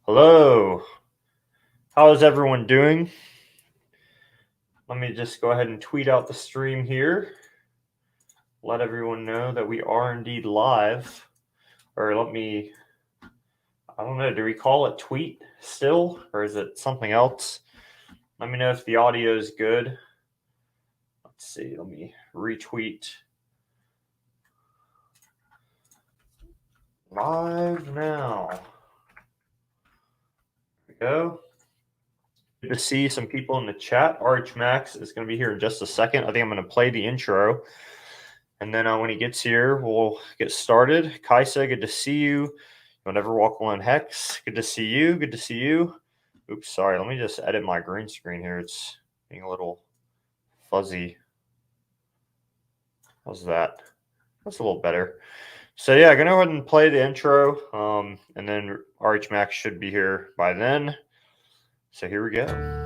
Hello. How is everyone doing? Let me just go ahead and tweet out the stream here. Let everyone know that we are indeed live. Or I don't know, do we call it tweet still? Or is it something else? Let me know if the audio is good. Let's see, let me retweet. Live now. There we go. Good to see some people in the chat. RHMax is going to be here in just a second. I think I'm going to play the intro. And then when he gets here, we'll get started. Kaisa, good to see you. You'll never walk alone. Hex, good to see you. Good to see you. Oops, sorry. Let me just edit my green screen here. It's being a little fuzzy. How's that? That's a little better. So yeah, I'm going to go ahead and play the intro. And then RHMax should be here by then. So here we go.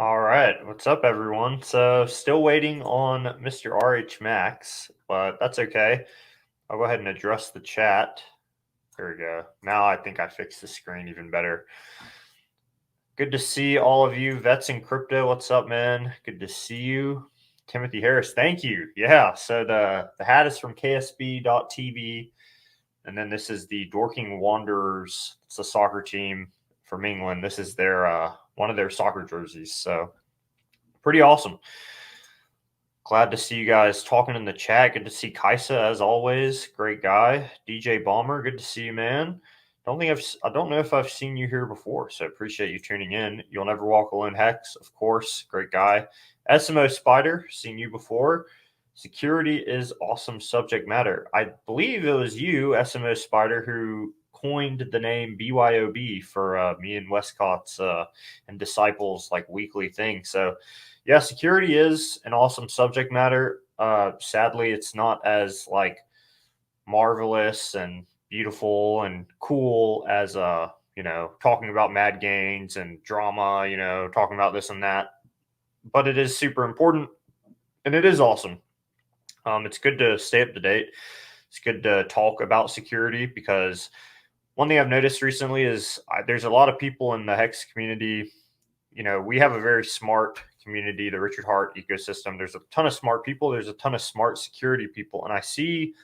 All right, what's up, everyone? So, still waiting on Mr. RHMax, but that's okay. I'll go ahead and address the chat. There we go. Now I think I fixed the screen even better. Good to see all of you. Vets in Crypto, what's up, man? Good to see you. Timothy Harris, thank you. Yeah, so the hat is from KSB.TV, and then this is the Dorking Wanderers. It's a soccer team from England. This is their one of their soccer jerseys. So pretty awesome. Glad to see you guys talking in the chat. Good to see Kaisa as always. Great guy. DJ Bomber, good to see you, man. I don't know if I've seen you here before, so appreciate you tuning in. You'll Never Walk Alone Hex, of course. Great guy. SMO Spider, seen you before. Security is awesome subject matter. I believe it was you, SMO Spider, who coined the name BYOB for me and Westcott's and Disciples like weekly thing. So yeah, security is an awesome subject matter. Sadly, it's not as like marvelous and beautiful and cool as talking about mad gains and drama, talking about this and that. But it is super important, and it is awesome. It's good to stay up to date. It's good to talk about security, because one thing I've noticed recently is there's a lot of people in the Hex community. We have a very smart community, the Richard Heart ecosystem. There's a ton of smart people. There's a ton of smart security people. And I see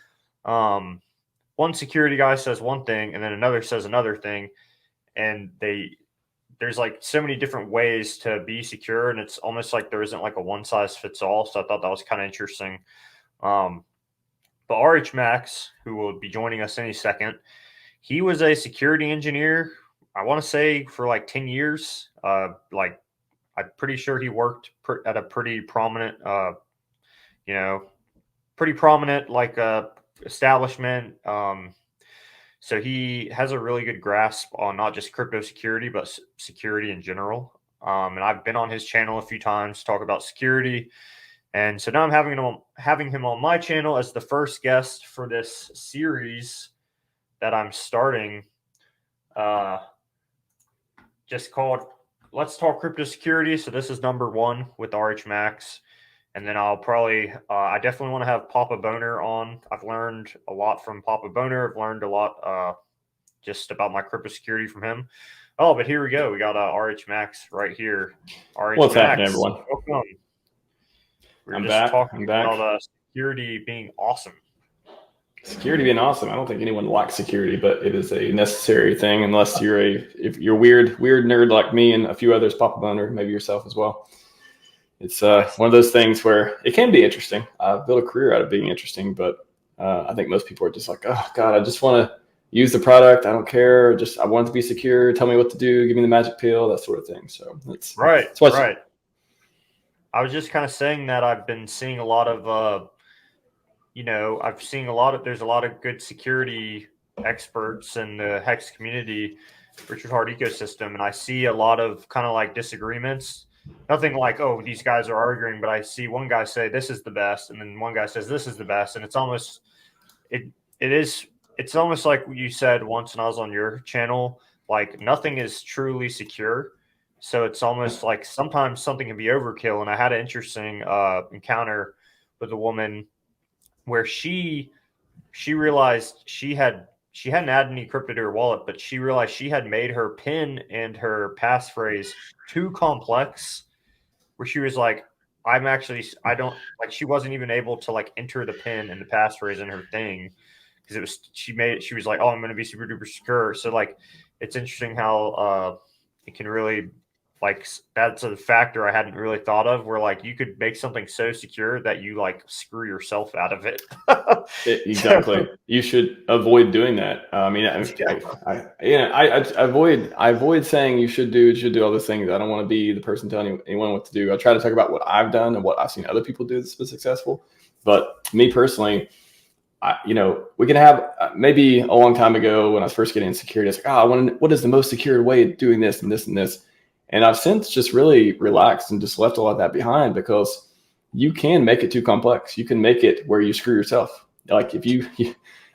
one security guy says one thing and then another says another thing. And there's like so many different ways to be secure. And it's almost like there isn't like a one size fits all. So I thought that was kind of interesting. But RHMax, who will be joining us any second, he was a security engineer, I want to say, for like 10 years. I'm pretty sure he worked at a pretty prominent, establishment. So he has a really good grasp on not just crypto security, but security in general. And I've been on his channel a few times to talk about security. And so now I'm having him on my channel as the first guest for this series that I'm starting, just called Let's Talk Crypto Security. So this is number 1 with RHMax. And then I'll probably, I definitely want to have Papa Boner on. I've learned a lot from Papa Boner. I've learned a lot just about my crypto security from him. Oh, but here we go. We got RHMax right here. RHMax, what's happening, everyone? Welcome. I'm back. Talking about security being awesome. Security being awesome. I don't think anyone likes security, but it is a necessary thing unless if you're weird nerd like me and a few others, Papa Boner, maybe yourself as well. It's one of those things where it can be interesting. I've built a career out of being interesting, but I think most people are just like, oh God, I just want to use the product. I don't care. I want it to be secure. Tell me what to do. Give me the magic pill, that sort of thing. So that's right. I was just kind of saying that I've been seeing a lot of, there's a lot of good security experts in the Hex community, Richard Heart ecosystem. And I see a lot of kind of like disagreements. Nothing like, oh, these guys are arguing, but I see one guy say this is the best, and then one guy says this is the best, and it's almost it's almost like you said once when I was on your channel, like nothing is truly secure. So it's almost like sometimes something can be overkill. And I had an interesting encounter with a woman where she realized she hadn't added any crypto to her wallet, but she realized she had made her PIN and her passphrase too complex, where she was like, she wasn't even able to like enter the PIN and the passphrase in her thing, because she was like, oh, I'm going to be super duper secure. So like, it's interesting how it can really, like, that's a factor I hadn't really thought of, where like you could make something so secure that you like screw yourself out of it. Exactly. You should avoid doing that. I mean, I avoid saying you should do all those things. I don't want to be the person telling anyone what to do. I try to talk about what I've done and what I've seen other people do that's been successful. But me personally, we can have maybe a long time ago when I was first getting into security, I was like, what is the most secure way of doing this and this and this? And I've since just really relaxed and just left a lot of that behind, because you can make it too complex. You can make it where you screw yourself. Like if you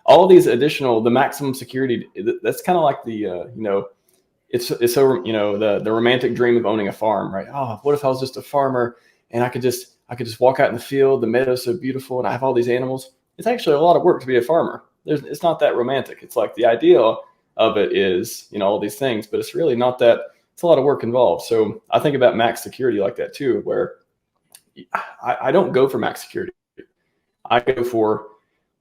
all these additional, the maximum security, that's kind of like the, it's so, the romantic dream of owning a farm, right? Oh, what if I was just a farmer and I could just walk out in the field, the meadow's so beautiful and I have all these animals. It's actually a lot of work to be a farmer. It's not that romantic. It's like the idea of it is, all these things, but it's really not that. It's a lot of work involved. So I think about max security like that too, where I don't go for max security. I go for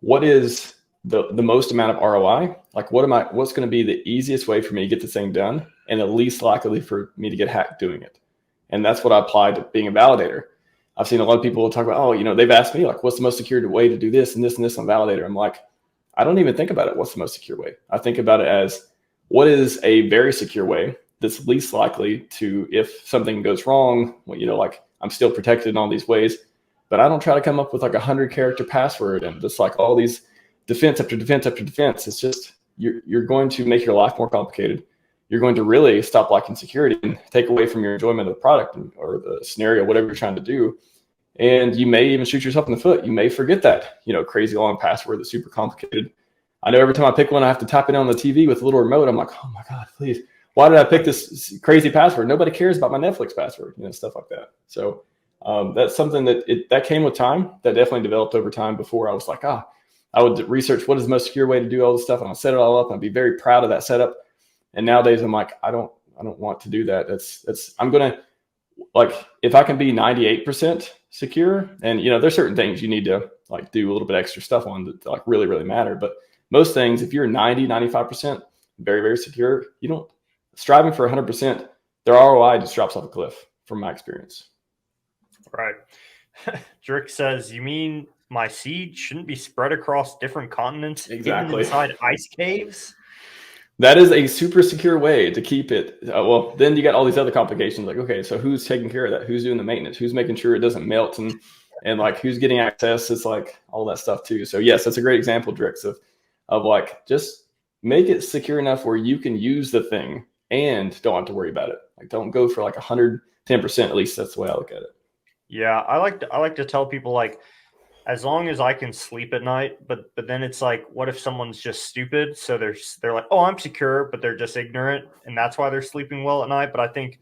what is the most amount of ROI. Like what's going to be the easiest way for me to get this thing done and the least likely for me to get hacked doing it. And that's what I apply to being a validator. I've seen a lot of people talk about, they've asked me like, what's the most secure way to do this and this and this on validator? I'm like, I don't even think about it. What's the most secure way? I think about it as what is a very secure way that's least likely to, if something goes wrong, like I'm still protected in all these ways, but I don't try to come up with like 100-character password and just like all these defense after defense after defense. It's just, you're going to make your life more complicated. You're going to really stop liking security and take away from your enjoyment of the product or the scenario, whatever you're trying to do. And you may even shoot yourself in the foot. You may forget that, crazy long password that's super complicated. I know every time I pick one, I have to tap it on the TV with a little remote. I'm like, oh my God, please. Why did I pick this crazy password? Nobody cares about my Netflix password, stuff like that. So that's something that came with time. That definitely developed over time. Before I was like, I would research what is the most secure way to do all this stuff, and I'll set it all up, and I'd be very proud of that setup. And nowadays I'm like, I don't want to do that. I'm gonna, like, if I can be 98% secure, and there's certain things you need to like do a little bit extra stuff on that like really, really matter. But most things, if you're 95% very, very secure, you don't striving for 100%, their ROI just drops off a cliff from my experience. Right. Drick says, you mean my seed shouldn't be spread across different continents, Exactly, inside ice caves? That is a super secure way to keep it. Well, then you got all these other complications. Like, okay, so who's taking care of that? Who's doing the maintenance? Who's making sure it doesn't melt? And like, who's getting access? It's like all that stuff too. So yes, that's a great example, Drix, of like, just make it secure enough where you can use the thing and don't have to worry about it. Like, don't go for like 110%. At least that's the way I look at it. Yeah, I like to tell people, like, as long as I can sleep at night, but then it's like, what if someone's just stupid? So they're like, oh, I'm secure, but they're just ignorant, and that's why they're sleeping well at night. But I think,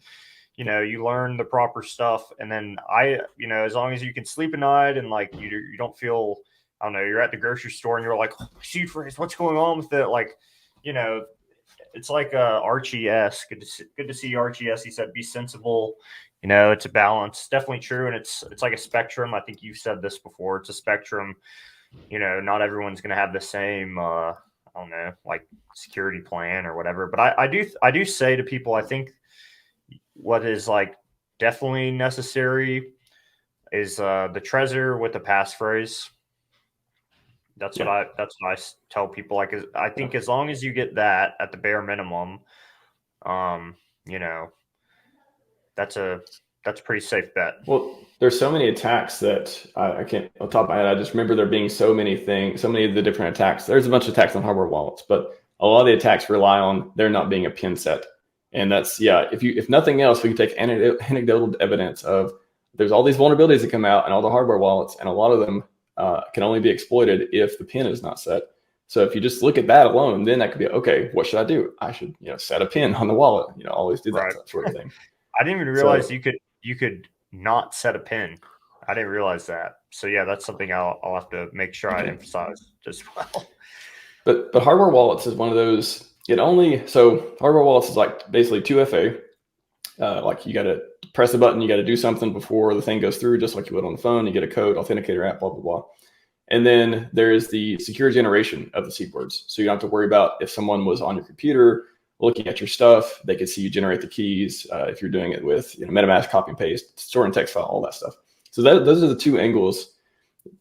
you learn the proper stuff, and then as long as you can sleep at night, and like you don't feel, I don't know, you're at the grocery store and you're like, oh, seed phrase, what's going on with it? Like, it's like Archie S. Good to see Archie S. He said, be sensible. It's a balance. Definitely true. And it's like a spectrum. I think you've said this before. It's a spectrum. Not everyone's going to have the same, I don't know, like security plan or whatever. But I do say to people, I think what is like definitely necessary is the Trezor with the passphrase. That's what I tell people. Like, I think as long as you get that at the bare minimum, that's a pretty safe bet. Well, there's so many attacks that I can't, on top of my head, I just remember there being so many things, so many of the different attacks. There's a bunch of attacks on hardware wallets, but a lot of the attacks rely on there not being a pin set. And that's, if nothing else, we can take anecdotal evidence of there's all these vulnerabilities that come out in all the hardware wallets, and a lot of them can only be exploited if the pin is not set. So if you just look at that alone, then that could be, okay, what should I do? I should, set a pin on the wallet, always do that Right. sort of thing. I didn't even realize you could not set a pin. I didn't realize that. So yeah, that's something I'll have to make sure I emphasize as well. But hardware wallets is one of those. So hardware wallets is like basically 2FA. Like, you got to press a button, you got to do something before the thing goes through, just like you would on the phone. You get a code, authenticator app, blah blah blah. And then there is the secure generation of the seed words. So you don't have to worry about if someone was on your computer looking at your stuff, they could see you generate the keys. If you're doing it with Metamask, copy and paste, store in text file, all that stuff. So those are the two angles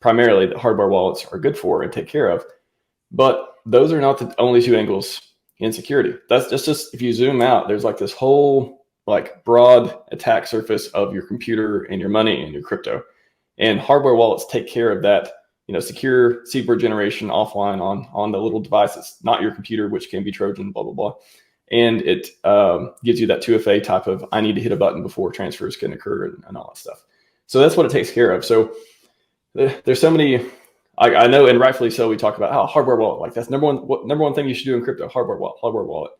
primarily that hardware wallets are good for and take care of. But those are not the only two angles in security. That's just if you zoom out, there's like this whole like broad attack surface of your computer and your money and your crypto. And hardware wallets take care of that, secure seed word generation offline on the little device that's not your computer, which can be Trojan, blah, blah, blah. And it gives you that 2FA type of, I need to hit a button before transfers can occur and all that stuff. So that's what it takes care of. So there's so many, I know, and rightfully so, we talk about how hardware wallet, like that's number one thing you should do in crypto, hardware wallet.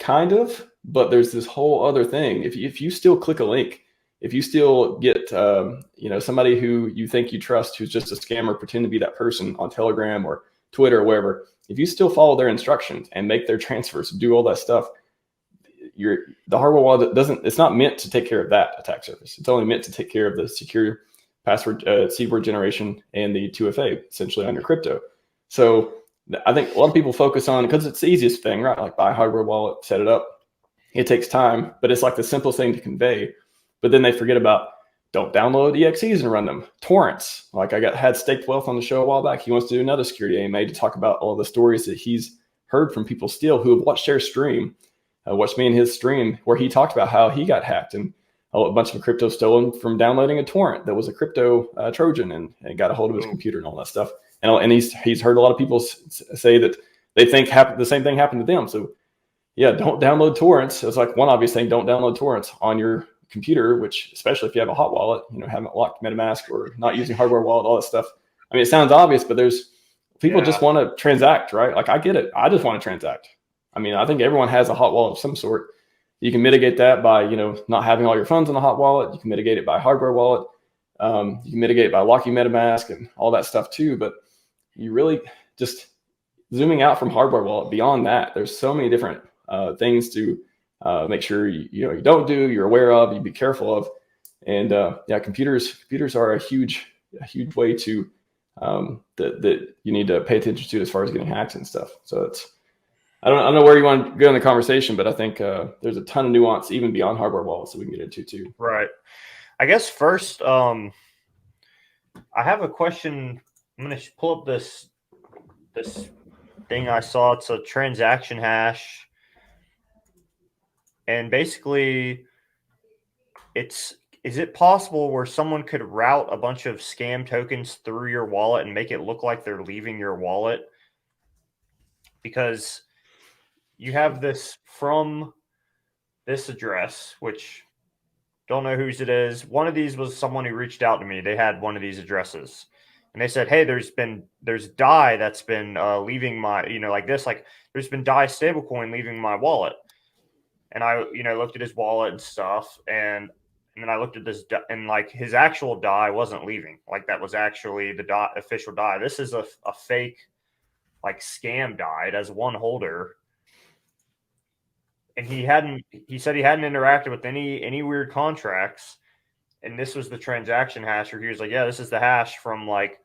Kind of, but there's this whole other thing. If you still click a link, if you still get, somebody who you think you trust, who's just a scammer, pretend to be that person on Telegram or Twitter or wherever, if you still follow their instructions and make their transfers, do all that stuff, the hardware wallet it's not meant to take care of that attack surface. It's only meant to take care of the secure password, seed word generation, and the 2FA essentially on your crypto. So I think a lot of people focus on, because it's the easiest thing, right? Like, buy a hardware wallet, set it up. It takes time, but it's like the simplest thing to convey. But then they forget about, don't download EXEs and run them. Torrents. Like, I had Staked Wealth on the show a while back. He wants to do another security AMA to talk about all the stories that he's heard from people still who have watched their stream, watched me and his stream, where he talked about how he got hacked and a bunch of crypto stolen from downloading a torrent that was a crypto Trojan and got a hold of his computer and all that stuff. And he's heard a lot of people say that they think the same thing happened to them. So yeah, don't download torrents. It's like one obvious thing. Don't download torrents on your computer, which, especially if you have a hot wallet, haven't locked MetaMask or not using hardware wallet, all that stuff. I mean, it sounds obvious, but there's people just want to transact, right? Like, I get it. I just want to transact. I mean, I think everyone has a hot wallet of some sort. You can mitigate that by, not having all your funds in a hot wallet. You can mitigate it by a hardware wallet. You can mitigate it by locking MetaMask and all that stuff too. But you really just zooming out from hardware wallet beyond that, there's so many different things to make sure you don't do, you're aware of, you be careful of. And computers are a huge way to that you need to pay attention to as far as getting hacked and stuff. So I don't know where you want to go in the conversation, but I think there's a ton of nuance even beyond hardware wallets that we can get into too. Right. I guess first, I have a question. I'm going to pull up this thing I saw. It's a transaction hash, and basically, is it possible where someone could route a bunch of scam tokens through your wallet and make it look like they're leaving your wallet? Because you have this from this address, which don't know whose it is. One of these was someone who reached out to me. They had one of these addresses, and they said, "Hey, there's DAI that's been leaving my, like this, like there's been DAI stablecoin leaving my wallet." And I, looked at his wallet and stuff, and then I looked at this, and like his actual DAI wasn't leaving. Like that was actually the official DAI. This is a fake, like scam DAI. It has one holder. And he said he hadn't interacted with any weird contracts. And this was the transaction hash where he was like, yeah, this is the hash from like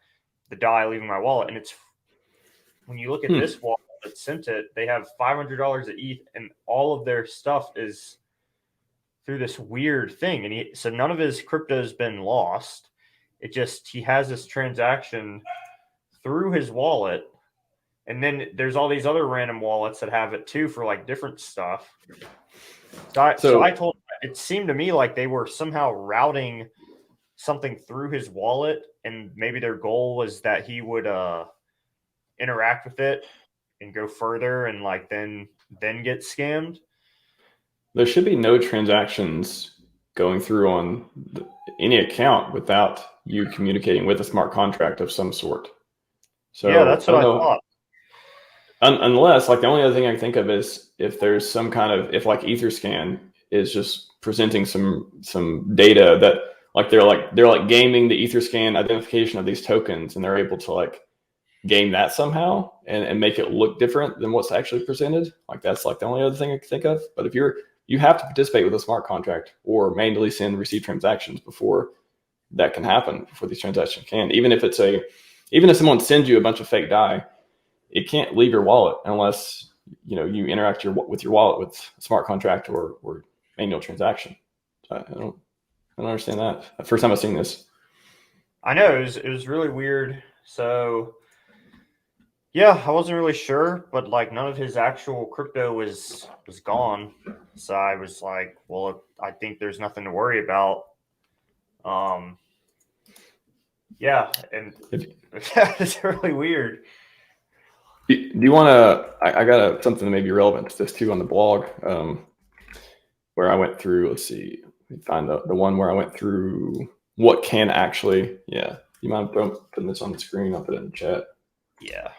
the DAI leaving my wallet. And it's, when you look at this wallet that sent it, they have $500 at ETH and all of their stuff is through this weird thing. And so none of his crypto has been lost. It just, he has this transaction through his wallet. And then there's all these other random wallets that have it too for like different stuff. So I told him, it seemed to me like they were somehow routing something through his wallet, and maybe their goal was that he would interact with it and go further and like then get scammed. There should be no transactions going through on any account without you communicating with a smart contract of some sort. So yeah, that's what I thought. Unless, like, the only other thing I can think of is if there's some kind of, if like Etherscan is just presenting some data that like they're gaming the Etherscan identification of these tokens, and they're able to like game that somehow and make it look different than what's actually presented. Like that's like the only other thing I can think of. But if you have to participate with a smart contract or manually send and receive transactions before that can happen, before these transactions can. Even if someone sends you a bunch of fake DAI, it can't leave your wallet unless you interact with your wallet with a smart contract or manual transaction. I don't understand that. The first time I've seen this. I know it was really weird. So yeah, I wasn't really sure, but like none of his actual crypto was gone. So I was like, well, I think there's nothing to worry about. Yeah, and it's really weird. Do you want to? I got something that may be relevant to this too on the blog, where I went through. Let's see, let me find the one where I went through what can actually. Yeah, you mind putting this on the screen? I'll put it in the chat. Yeah,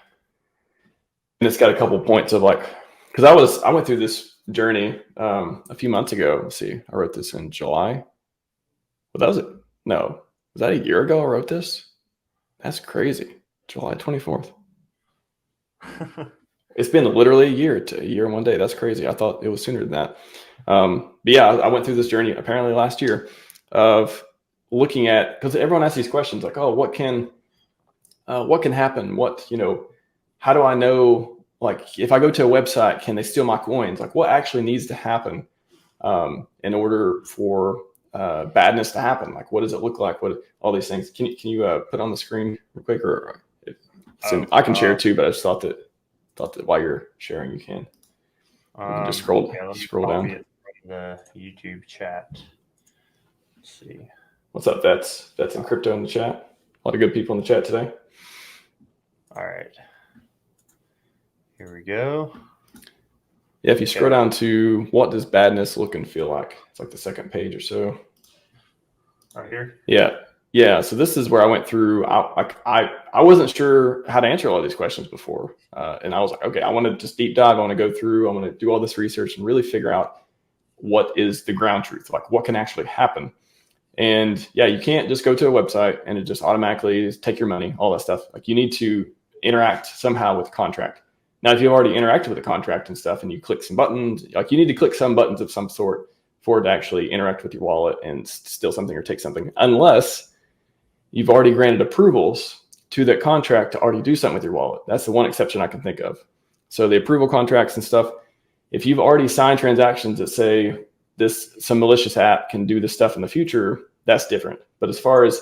and it's got a couple points of like, because I went through this journey a few months ago. Let's see, I wrote this in July. Well, that was it. No, was that a year ago I wrote this? That's crazy. July 24th. It's been literally a year and 1 day. That's crazy. I thought it was sooner than that. But yeah, I went through this journey apparently last year of looking at, because everyone asks these questions like, oh, what can happen? How do I know, like, if I go to a website, can they steal my coins? Like, what actually needs to happen in order for badness to happen? Like, what does it look like? What all these things? Can you put on the screen real quick, or I can share too, but I just thought that while you're sharing, you can just scroll down. It from the YouTube chat. Let's see. What's up? That's in crypto in the chat. A lot of good people in the chat today. All right. Here we go. Yeah, if you scroll down to what does badness look and feel like? It's like the second page or so. Right here? Yeah. Yeah, so this is where I went through. I wasn't sure how to answer all these questions before, and I was like, okay, I want to just deep dive. I want to go through. I want to do all this research and really figure out what is the ground truth, like what can actually happen. And yeah, you can't just go to a website and it just automatically take your money, all that stuff. Like you need to interact somehow with the contract. Now, if you've already interacted with the contract and stuff, and you click some buttons, like you need to click some buttons of some sort for it to actually interact with your wallet and steal something or take something, unless you've already granted approvals to that contract to already do something with your wallet. That's the one exception I can think of. So the approval contracts and stuff, if you've already signed transactions that say some malicious app can do this stuff in the future, that's different. But as far as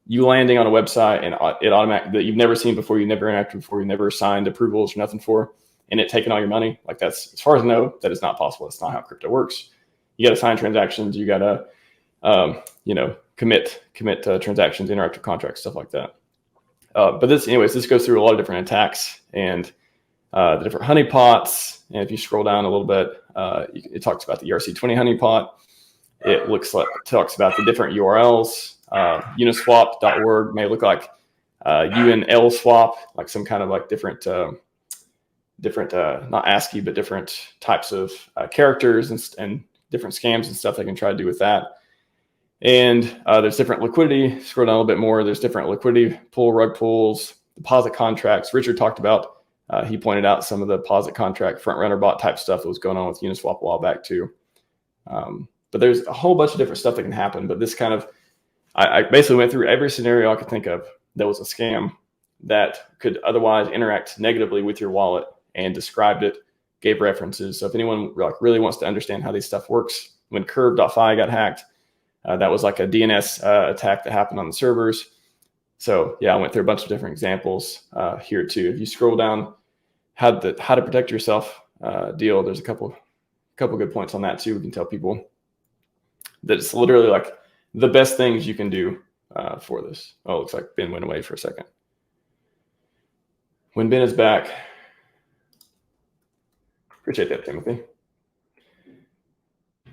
you landing on a website and it automatic that you've never seen before, you never interacted before, you never signed approvals or nothing for, and it taking all your money, like that's, as far as I know, that is not possible. That's not how crypto works. You got to sign transactions. You got to, commit transactions, interactive contracts, stuff like that. But this goes through a lot of different attacks and the different honeypots. And if you scroll down a little bit, it talks about the ERC20 honeypot. It talks about the different URLs. Uniswap.org may look like UNL swap, like some kind of like different, not ASCII, but different types of characters and different scams and stuff they can try to do with that. And there's different liquidity. Scroll down a little bit more. There's different liquidity pool, rug pools, deposit contracts. Richard talked about, he pointed out some of the deposit contract front runner bot type stuff that was going on with Uniswap a while back too. But there's a whole bunch of different stuff that can happen. But this kind of, I basically went through every scenario I could think of that was a scam that could otherwise interact negatively with your wallet, and described it, gave references. So if anyone really wants to understand how this stuff works, when curve.fi got hacked, that was like a DNS attack that happened on the servers. So yeah, I went through a bunch of different examples here too. If you scroll down, how to protect yourself deal, there's a couple good points on that too. We can tell people that it's literally like the best things you can do for this. Oh, it looks like Ben went away for a second. When Ben is back, appreciate that, Timothy.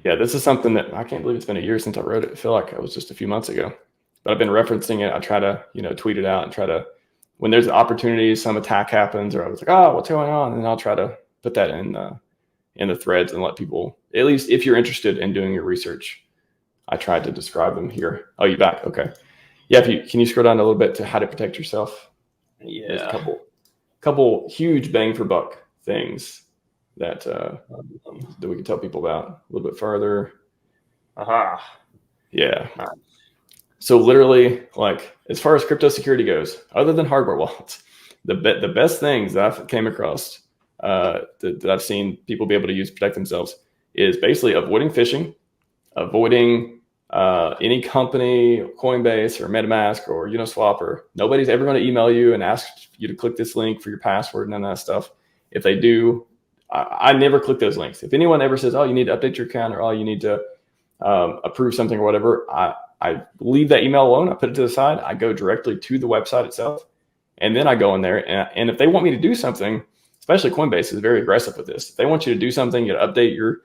Yeah, this is something that I can't believe it's been a year since I wrote it. I feel like it was just a few months ago, but I've been referencing it. I try to, tweet it out and try to, when there's an opportunity, some attack happens, or I was like, oh, what's going on? And I'll try to put that in the threads and let people, at least if you're interested in doing your research, I tried to describe them here. Oh, you back? Okay. Yeah. Can you scroll down a little bit to how to protect yourself? Yeah. There's a couple huge bang for buck things that we can tell people about a little bit further. Yeah. So literally, like, as far as crypto security goes, other than hardware wallets, the best things that I've came across that I've seen people be able to use to protect themselves is basically avoiding phishing, avoiding any company, Coinbase or Metamask or Uniswap, or nobody's ever going to email you and ask you to click this link for your password and none of that stuff. If they do, I never click those links. If anyone ever says, oh, you need to update your account, or oh, you need to approve something or whatever, I leave that email alone. I put it to the side. I go directly to the website itself. And then I go in there. And if they want me to do something, especially Coinbase is very aggressive with this. If they want you to do something, you update your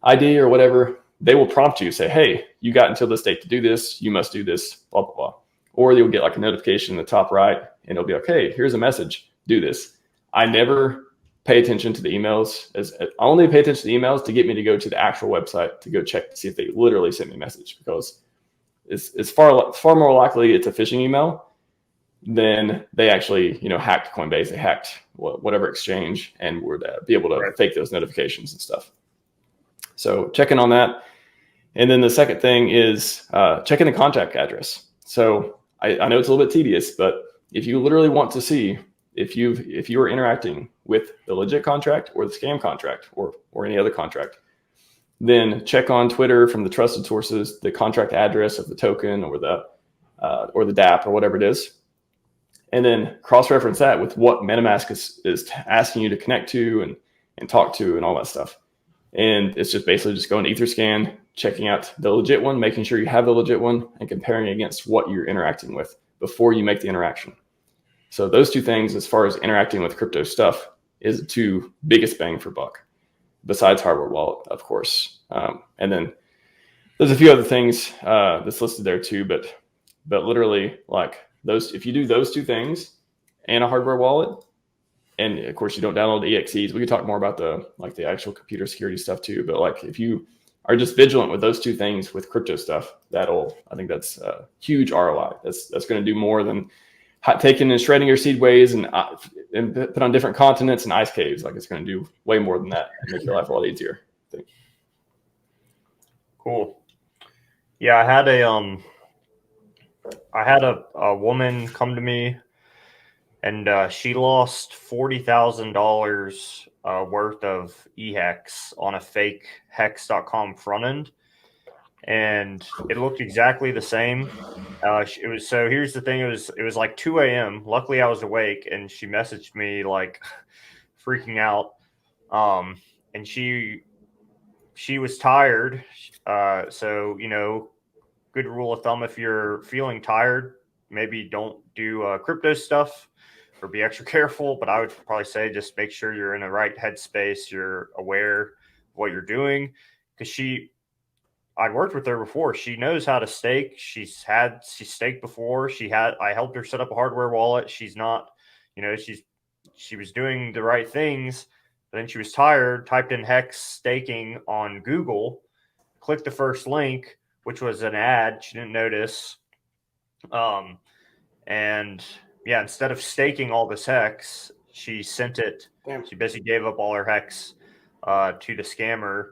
ID or whatever, they will prompt you, say, hey, you got until this date to do this. You must do this, blah, blah, blah. Or you'll get like a notification in the top right, and it'll be like, hey, here's a message. Do this. I never pay attention to the emails. I only pay attention to the emails to get me to go to the actual website to go check to see if they literally sent me a message, because it's far more likely it's a phishing email than they actually, hacked Coinbase, they hacked whatever exchange, and would be able to fake those notifications and stuff. So checking on that. And then the second thing is checking the contact address. So I know it's a little bit tedious, but if you literally want to see if you are interacting with the legit contract or the scam contract or any other contract, then check on Twitter from the trusted sources the contract address of the token or the DApp or whatever it is, and then cross-reference that with what Metamask is asking you to connect to and talk to and all that stuff. And it's just basically just going to Etherscan, checking out the legit one, making sure you have the legit one, and comparing against what you're interacting with before you make the interaction. So those two things, as far as interacting with crypto stuff, is the two biggest bang for buck, besides hardware wallet, of course. And then there's a few other things that's listed there too, but But literally, like those, if you do those two things and a hardware wallet, and of course you don't download the EXEs, we could talk more about the actual computer security stuff too. But like if you are just vigilant with those two things with crypto stuff, I think that's a huge ROI. That's going to do more than taking and shredding your seedways and put on different continents and ice caves. Like it's going to do way more than that and make your life a lot easier, I think. Cool. Yeah, I had a woman come to me, and she lost $40,000 worth of eHex on a fake hex.com front end, and it looked exactly the same. So here's the thing: it was like 2 a.m. Luckily, I was awake, and she messaged me like freaking out, and she was tired. So good rule of thumb: if you're feeling tired, maybe don't do crypto stuff or be extra careful. But I would probably say just make sure you're in the right headspace. You're aware of what you're doing, because I'd worked with her before. She knows how to stake. She staked before. I helped her set up a hardware wallet. She's not, she was doing the right things. But then she was tired, typed in hex staking on Google, clicked the first link, which was an ad she didn't notice. And yeah, instead of staking all this hex, she sent it. Damn. She basically gave up all her hex to the scammer.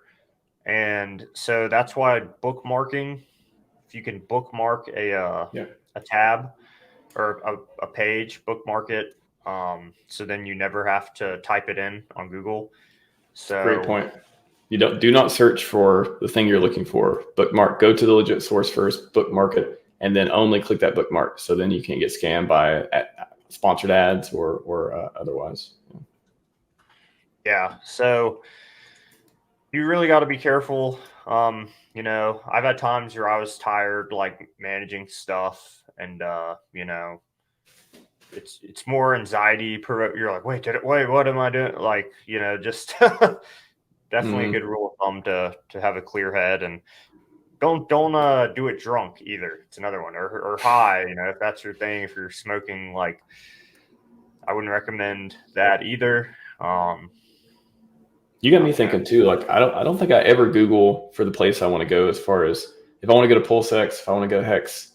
And so that's why bookmarking, if you can bookmark a tab or a page, bookmark it. So then you never have to type it in on Google. So great point. You do not search for the thing you're looking for. Bookmark, go to the legit source first, bookmark it, and then only click that bookmark. So then you can't get scammed by sponsored ads or otherwise. Yeah. So you really got to be careful. I've had times where I was tired, like managing stuff, and it's more anxiety. You're like, wait, what am I doing? Like, just definitely a good rule of thumb to have a clear head, and don't do it drunk either. It's another one, or high. If that's your thing, if you're smoking, like, I wouldn't recommend that either. You got me thinking too. Like I don't think I ever Google for the place I want to go. As far as if I want to go to PulseX, if I want to go to Hex,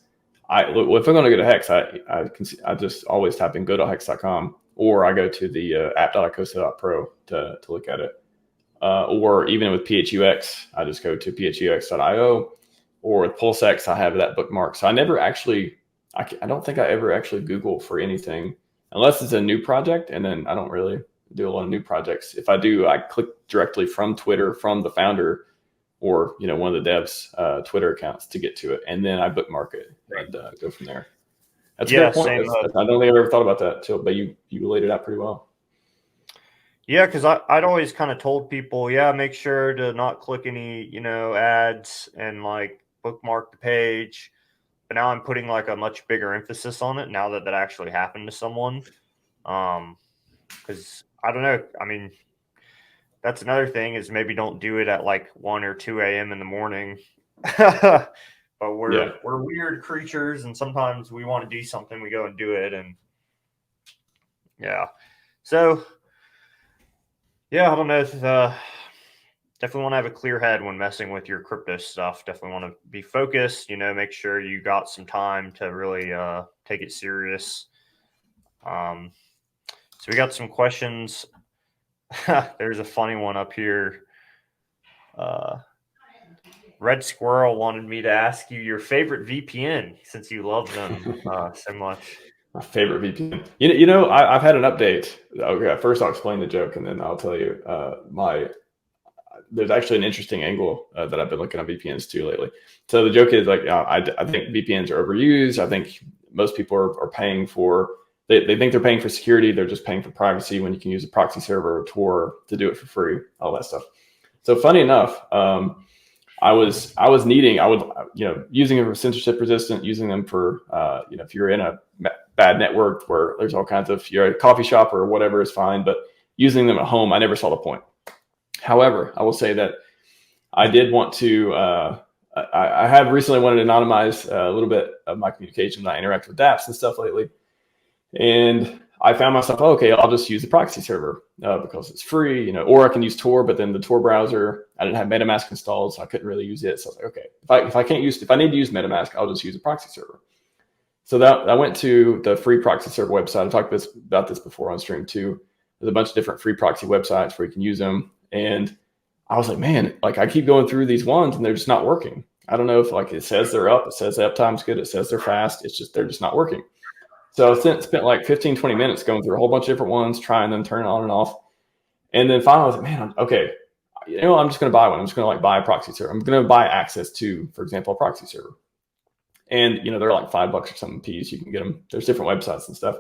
if I'm going to go to Hex, I just always type in go.hex.com, or I go to the app.icosta.pro to look at it. Or even with PHUX, I just go to phux.io, or with PulseX, I have that bookmark. So I never actually, I don't think I ever actually Google for anything unless it's a new project, and then I don't really do a lot of new projects. If I do, I click directly from Twitter, from the founder, or one of the devs' Twitter accounts to get to it, and then I bookmark it and go from there. That's a good point. I don't think I've ever thought about that but you laid it out pretty well. Yeah, because I'd always kind of told people, make sure to not click any ads and like bookmark the page. But now I'm putting like a much bigger emphasis on it now that actually happened to someone. Because I don't know. I mean, that's another thing, is maybe don't do it at like 1 or 2 a.m. in the morning. But we're weird creatures, and sometimes we want to do something, we go and do it. And so I don't know. Definitely want to have a clear head when messing with your crypto stuff. Definitely want to be focused, make sure you got some time to really take it serious. So we got some questions. There's a funny one up here. Red Squirrel wanted me to ask you your favorite VPN, since you love them so much. My favorite VPN. I've had an update. Okay, first I'll explain the joke, and then I'll tell you there's actually an interesting angle that I've been looking at VPNs too lately. So the joke is like, I think VPNs are overused. I think most people are paying for, they think they're paying for security. They're just paying for privacy when you can use a proxy server or Tor to do it for free, all that stuff. So funny enough, I was using them for censorship resistant, using them for, if you're in a bad network where there's all kinds of, you're at a coffee shop or whatever is fine, but using them at home, I never saw the point. However, I will say that I did want to I have recently wanted to anonymize a little bit of my communication when I interact with dApps and stuff lately. And I found myself, okay, I'll just use the proxy server because it's free, you know, or I can use Tor, but then the Tor browser, I didn't have Metamask installed, so I couldn't really use it. So I was like, okay, if I need to use Metamask, I'll just use a proxy server. So that I went to the free proxy server website. I talked about this before on stream too. There's a bunch of different free proxy websites where you can use them. And I was like, man, like I keep going through these ones and they're just not working. I don't know if like it says they're up, it says the uptime's good, it says they're fast. It's just, they're just not working. So I spent like 15, 20 minutes going through a whole bunch of different ones, trying them, turning on and off. And then finally I was like, man, okay, you know, I'm just going to buy one. I'm just going to like buy a proxy server. I'm going to buy access to, for example, a proxy server. And, you know, they're like $5 or something piece. You can get them. There's different websites and stuff.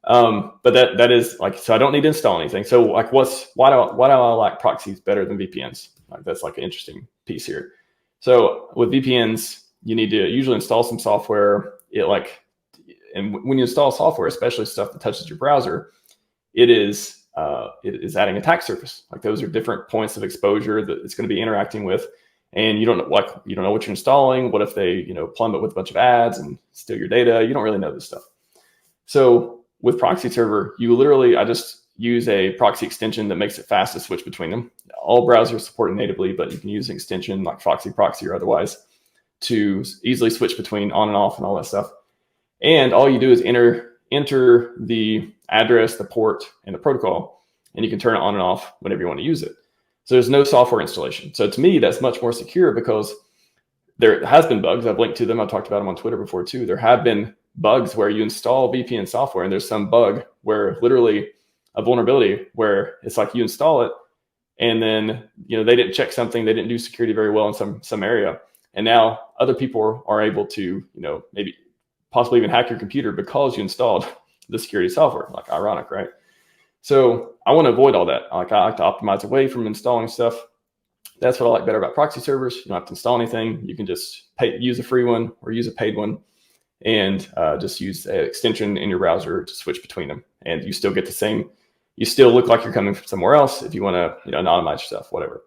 But that is like, so I don't need to install anything. So like why do I like proxies better than VPNs? Like that's like an interesting piece here. So with VPNs, you need to usually install some software. And when you install software, especially stuff that touches your browser, it is adding attack surface. Like those are different points of exposure that it's going to be interacting with. And you don't know what you're installing. What if they, you know, plummet with a bunch of ads and steal your data? You don't really know this stuff. So with proxy server, I just use a proxy extension that makes it fast to switch between them. All browsers support it natively, but you can use an extension like Foxy Proxy or otherwise to easily switch between on and off and all that stuff. And all you do is enter the address, the port, and the protocol, and you can turn it on and off whenever you want to use it. So there's no software installation. So to me, that's much more secure because there has been bugs. I've linked to them. I've talked about them on Twitter before too. There have been bugs where you install VPN software and there's some bug where literally a vulnerability where it's like you install it and then, you know, they didn't check something. They didn't do security very well in some area. And now other people are able to, you know, maybe possibly even hack your computer because you installed the security software. Like ironic, right? So I want to avoid all that. Like I like to optimize away from installing stuff. That's what I like better about proxy servers. You don't have to install anything. You can just use a free one or use a paid one and just use an extension in your browser to switch between them. And you still get the same, you still look like you're coming from somewhere else if you want to, you know, anonymize yourself, whatever.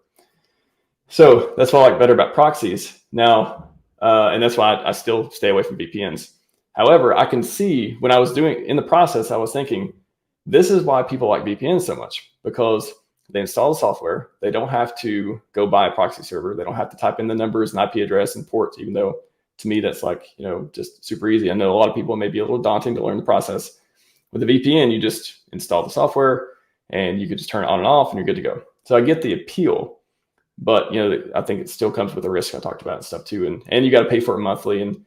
So that's what I like better about proxies. Now, and that's why I still stay away from VPNs. However, I can see when I was doing in the process, I was thinking, this is why people like VPNs so much, because they install the software. They don't have to go buy a proxy server. They don't have to type in the numbers and IP address and ports, even though to me, that's like, you know, just super easy. I know a lot of people may be a little daunting to learn the process. With a VPN, you just install the software and you can just turn it on and off and you're good to go. So I get the appeal, but, you know, I think it still comes with a risk I talked about and stuff too. And you got to pay for it monthly. And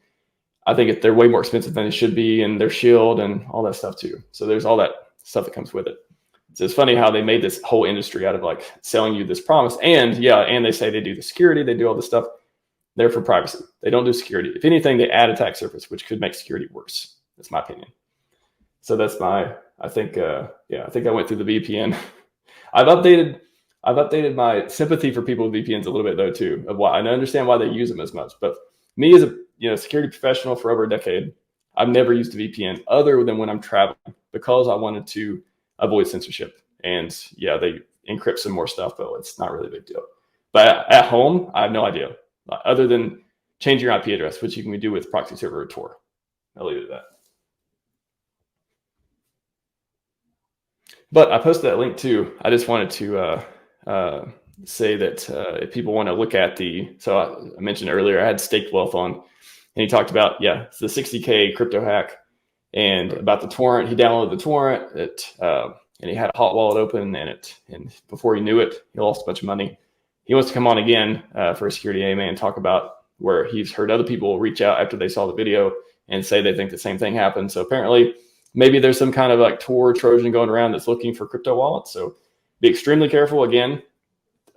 I think they're way more expensive than they should be, and their shield and all that stuff too. So there's all that stuff that comes with it. So it's funny how they made this whole industry out of like selling you this promise. And yeah, and they say they do the security, they do all this stuff. They're for privacy. They don't do security. If anything, they add attack surface, which could make security worse. That's my opinion. So that's I think I went through the VPN. I've updated my sympathy for people with VPNs a little bit though too, of why I understand why they use them as much. But me as a security professional for over a decade, I've never used a VPN other than when I'm traveling because I wanted to avoid censorship. And yeah, they encrypt some more stuff, but it's not really a big deal. But at home, I have no idea other than changing your IP address, which you can do with proxy server or Tor. I'll leave it at that. But I posted that link too. I just wanted to say that if people want to look at so I mentioned earlier, I had Staked Wealth on, and he talked about, it's the 60K crypto hack and about the torrent. He downloaded the torrent, and he had a hot wallet open, and before he knew it, he lost a bunch of money. He wants to come on again for a security AMA and talk about where he's heard other people reach out after they saw the video and say they think the same thing happened. So apparently, maybe there's some kind of like Tor Trojan going around that's looking for crypto wallets. So be extremely careful. Again,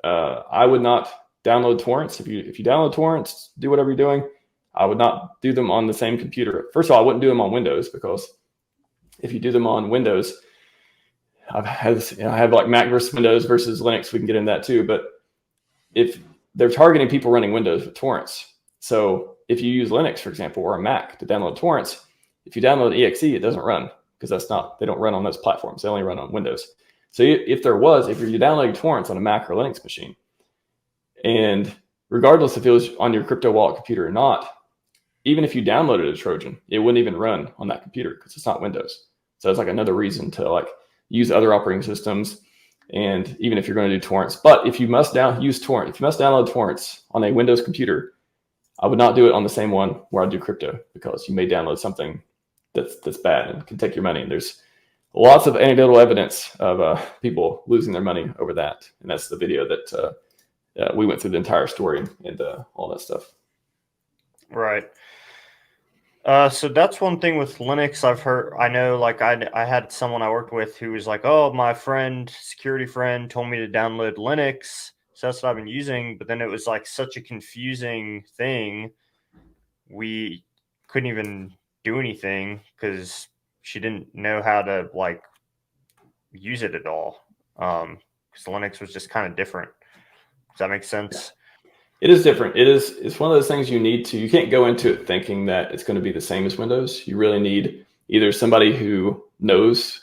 I would not download torrents. If you download torrents, do whatever you're doing. I would not do them on the same computer. First of all, I wouldn't do them on Windows, because if you do them on Windows, I have like Mac versus Windows versus Linux. We can get into that too. But if they're targeting people running Windows with torrents, so if you use Linux, for example, or a Mac to download torrents, if you download EXE, it doesn't run, because they don't run on those platforms. They only run on Windows. So if you're downloading torrents on a Mac or Linux machine, and regardless if it was on your crypto wallet computer or not, even if you downloaded a Trojan, it wouldn't even run on that computer because it's not Windows. So it's like another reason to like use other operating systems. And even if you're going to do torrents, but if you must download torrents on a Windows computer, I would not do it on the same one where I do crypto, because you may download something that's bad and can take your money. And there's lots of anecdotal evidence of people losing their money over that. And that's the video that we went through the entire story and all that stuff. Right. So that's one thing with Linux I've heard. I know, like I had someone I worked with who was like, oh, my security friend told me to download Linux. So that's what I've been using. But then it was like such a confusing thing. We couldn't even do anything because she didn't know how to like use it at all. Because Linux was just kind of different. Does that make sense? It is different. It's one of those things you can't go into it thinking that it's going to be the same as Windows. You really need either somebody who's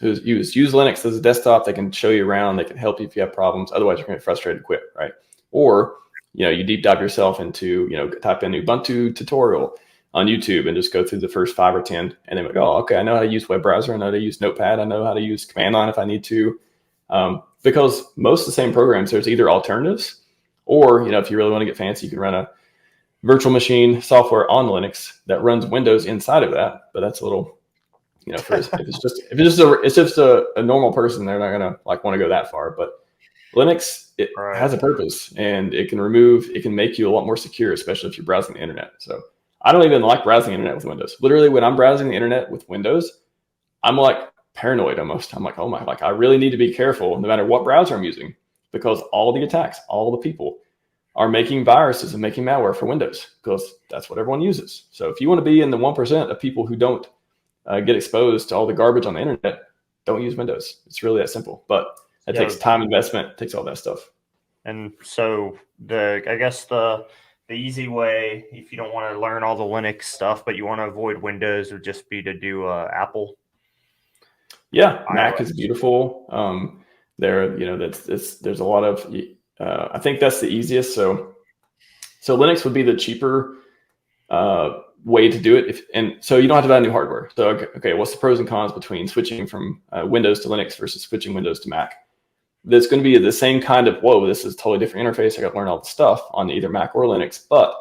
used Linux as a desktop. They can show you around. They can help you if you have problems. Otherwise, you're going to get frustrated quick, right? Or, you deep dive yourself into, type in Ubuntu tutorial on YouTube and just go through the first 5 or 10. And then like, oh, okay, I know how to use web browser. I know how to use Notepad. I know how to use command line if I need to. Because most of the same programs, there's either alternatives, or, if you really want to get fancy, you can run a virtual machine software on Linux that runs Windows inside of that. But that's a little, if it's just a normal person, they're not gonna like want to go that far. But Linux, it has a purpose, and it can make you a lot more secure, especially if you're browsing the internet. So I don't even like browsing the internet with Windows. Literally, when I'm browsing the internet with Windows, I'm like paranoid almost. I'm like, oh my, like I really need to be careful no matter what browser I'm using, because all the attacks, all the people are making viruses and making malware for Windows, because that's what everyone uses. So if you want to be in the 1% of people who don't get exposed to all the garbage on the internet, don't use Windows. It's really that simple. But it takes time investment, it takes all that stuff. And so I guess the easy way, if you don't want to learn all the Linux stuff, but you want to avoid Windows, would just be to do Apple. Yeah, iOS. Mac is beautiful. There's a lot of, I think that's the easiest. So Linux would be the cheaper way to do it. And so you don't have to buy new hardware. So, okay, what's the pros and cons between switching from Windows to Linux versus switching Windows to Mac? There's going to be the same kind of, whoa, this is a totally different interface. I got to learn all the stuff on either Mac or Linux. But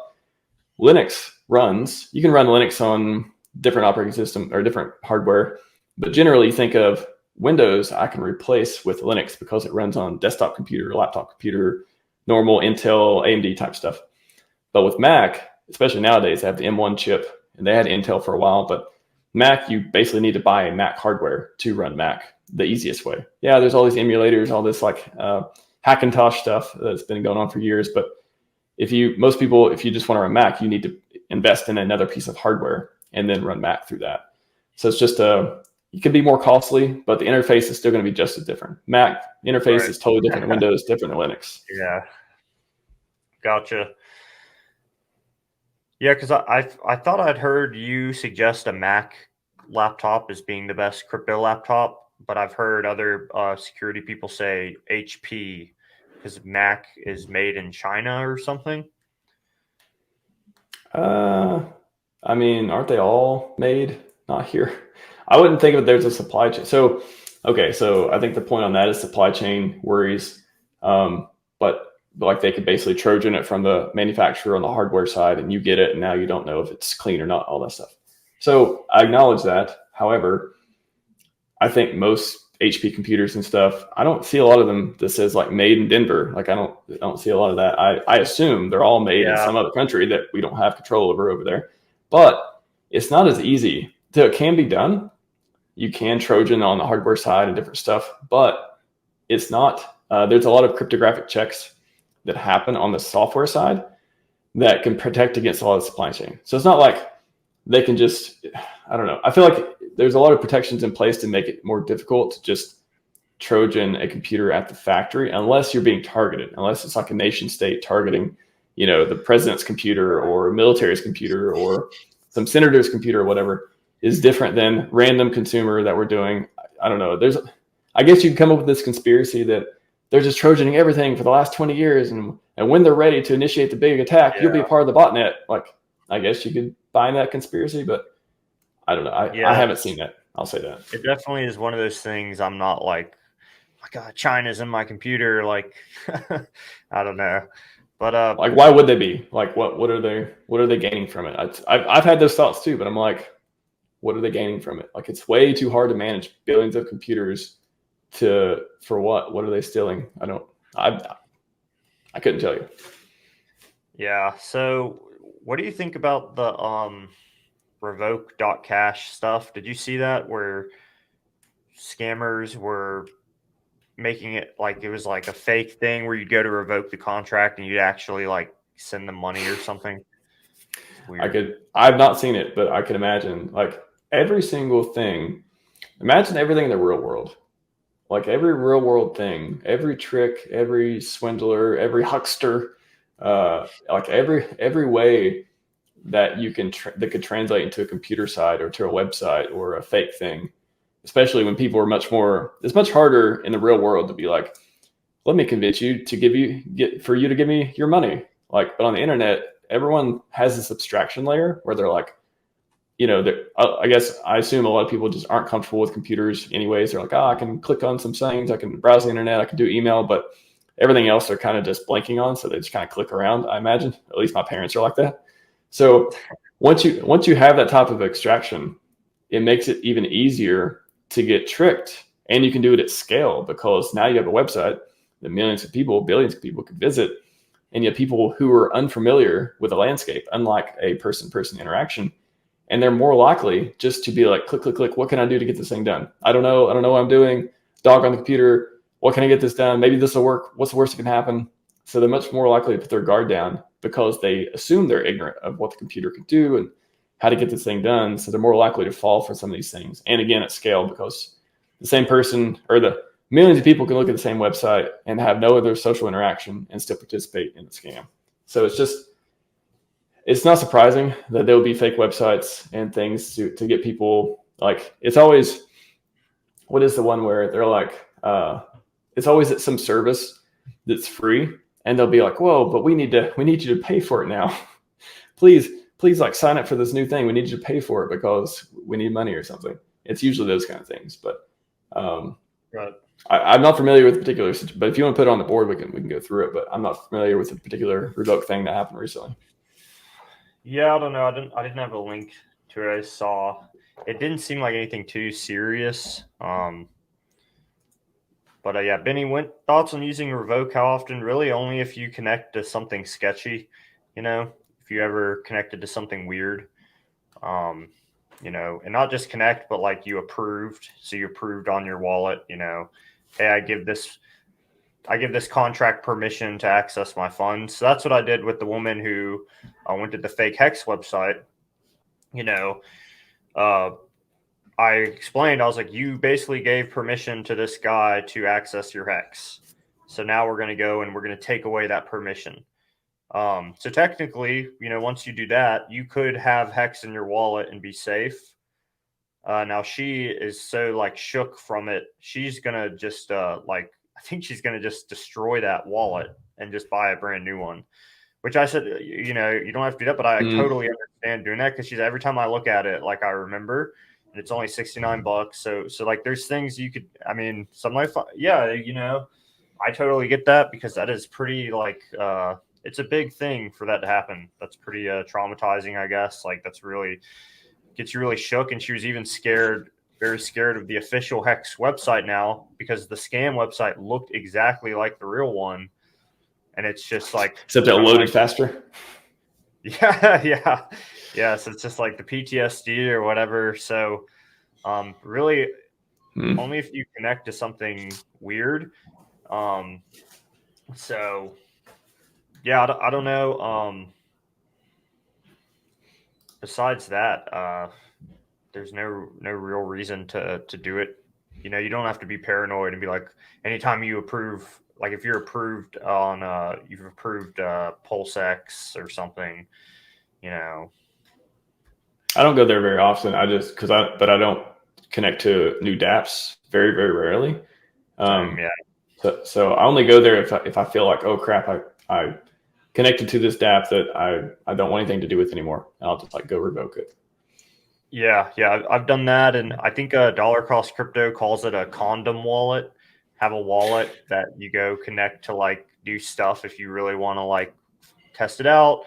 Linux you can run Linux on different operating system or different hardware. But generally, think of Windows, I can replace with Linux because it runs on desktop computer, laptop computer, normal Intel, AMD type stuff. But with Mac, especially nowadays, they have the M1 chip, and they had Intel for a while. But Mac, you basically need to buy a Mac hardware to run Mac the easiest way. Yeah, there's all these emulators, all this like Hackintosh stuff that's been going on for years. But if you just want to run Mac, you need to invest in another piece of hardware and then run Mac through that. So it's just it can be more costly, but the interface is still going to be just as different. Mac interface is totally different than Windows, different than Linux. Yeah. Gotcha. Yeah, because I thought I'd heard you suggest a Mac laptop as being the best crypto laptop, but I've heard other security people say HP because Mac is made in China or something. I mean, aren't they all made? Not here. I wouldn't think of it there's a supply chain. So I think the point on that is supply chain worries. But like they could basically Trojan it from the manufacturer on the hardware side, and you get it, and now you don't know if it's clean or not, all that stuff. So I acknowledge that. However, I think most HP computers and stuff, I don't see a lot of them that says like made in Denver. Like I don't see a lot of that. I assume they're all made in some other country that we don't have control over there. But it's not as easy. It can be done. You can Trojan on the hardware side and different stuff, but it's not. There's a lot of cryptographic checks that happen on the software side that can protect against a lot of supply chain. So it's not like they can just, I don't know. I feel like there's a lot of protections in place to make it more difficult to just Trojan a computer at the factory, unless you're being targeted, unless it's like a nation state targeting, the president's computer or a military's computer or some senator's computer or whatever. Is different than random consumer that we're doing. I don't know. I guess you can come up with this conspiracy that they're just Trojaning everything for the last 20 years. And And when they're ready to initiate the big attack, you'll be a Yeah. part of the botnet. Like, I guess you could buy that conspiracy, but I don't know. I Yeah, haven't seen that. I'll say that. it definitely is one of those things. I'm not like, oh my God, China's in my computer. Like, I don't know, but Like, why would they be? Like, what are they gaining from it? I've had those thoughts too, but I'm like, what are they gaining from it? Like, it's way too hard to manage billions of computers for what? What are they stealing? I couldn't tell you. yeah. So, what do you think about the revoke.cash stuff? Did you see that where scammers were making it like it was like a fake thing where you'd go to revoke the contract and you'd actually like send them money or something? It's weird. I've not seen it, but I can imagine like every single thing. Imagine everything in the real world. Like every real world thing, every trick, every swindler, every huckster, like every way that you can that could translate into a computer site or to a website or a fake thing. Especially when people are it's much harder in the real world to be like, let me convince you to for you to give me your money. Like, but on the internet, everyone has this abstraction layer where they're like, I guess I assume a lot of people just aren't comfortable with computers anyways. They're like, I can click on some things, I can browse the internet, I can do email, but everything else they're kind of just blanking on. So they just kind of click around, I imagine. At least my parents are like that. So once you have that type of abstraction, it makes it even easier to get tricked. And you can do it at scale because now you have a website that millions of people, billions of people could visit. And yet people who are unfamiliar with the landscape, unlike a person-person interaction, and they're more likely just to be like, click, click, click. What can I do to get this thing done? I don't know what I'm doing. Dog on the computer. What can I get this done? Maybe this will work. What's the worst that can happen? So they're much more likely to put their guard down because they assume they're ignorant of what the computer can do and how to get this thing done. So they're more likely to fall for some of these things. And again, at scale, because the same person or the millions of people can look at the same website and have no other social interaction and still participate in the scam. So it's not surprising that there will be fake websites and things to get people. Like, it's always, what is the one where they're like, it's always at some service that's free and they'll be like, whoa, but we need you to pay for it now. please like sign up for this new thing. We need you to pay for it because we need money or something. It's usually those kind of things, but Right. I'm not familiar with the particulars, but if you want to put it on the board, we can go through it, but I'm not familiar with the particular revoke thing that happened recently. Yeah, I don't know. I didn't have a link to it. I saw it didn't seem like anything too serious. But yeah, Benny, thoughts on using Revoke? How often? Really, only if you connect to something sketchy. If you ever connected to something weird, and not just connect, but like you approved. So you approved on your wallet. Hey, I give this contract permission to access my funds. So that's what I did with the woman who went to the fake Hex website. I explained, I was like, you basically gave permission to this guy to access your Hex. So now we're going to go and we're going to take away that permission. So technically, once you do that, you could have Hex in your wallet and be safe. Now she is so like shook from it. She's going to just I think she's going to just destroy that wallet and just buy a brand new one, which I said, you don't have to do that, but I totally understand doing that because every time I look at it, like I remember, and it's only $69. So like there's things you could, something like, yeah, I totally get that because that is pretty like, it's a big thing for that to happen. That's pretty traumatizing, I guess. Like that's really gets you really shook. And she was even very scared of the official Hex website now because the scam website looked exactly like the real one. And it's just like, except it loaded faster. Yeah. So it's just like the PTSD or whatever. So, really, only if you connect to something weird. So, yeah, I don't know. Besides that, there's no real reason to do it. You don't have to be paranoid and be like, anytime you approve, like if you're approved on, you've approved PulseX or something, I don't go there very often. But I don't connect to new dApps very, very rarely. Yeah. So I only go there if I feel like, oh crap, I connected to this dApp that I don't want anything to do with anymore. And I'll just like go revoke it. Yeah, I've done that, and I think Dollar Cost Crypto calls it a condom wallet. Have a wallet that you go connect to like do stuff if you really want to like test it out.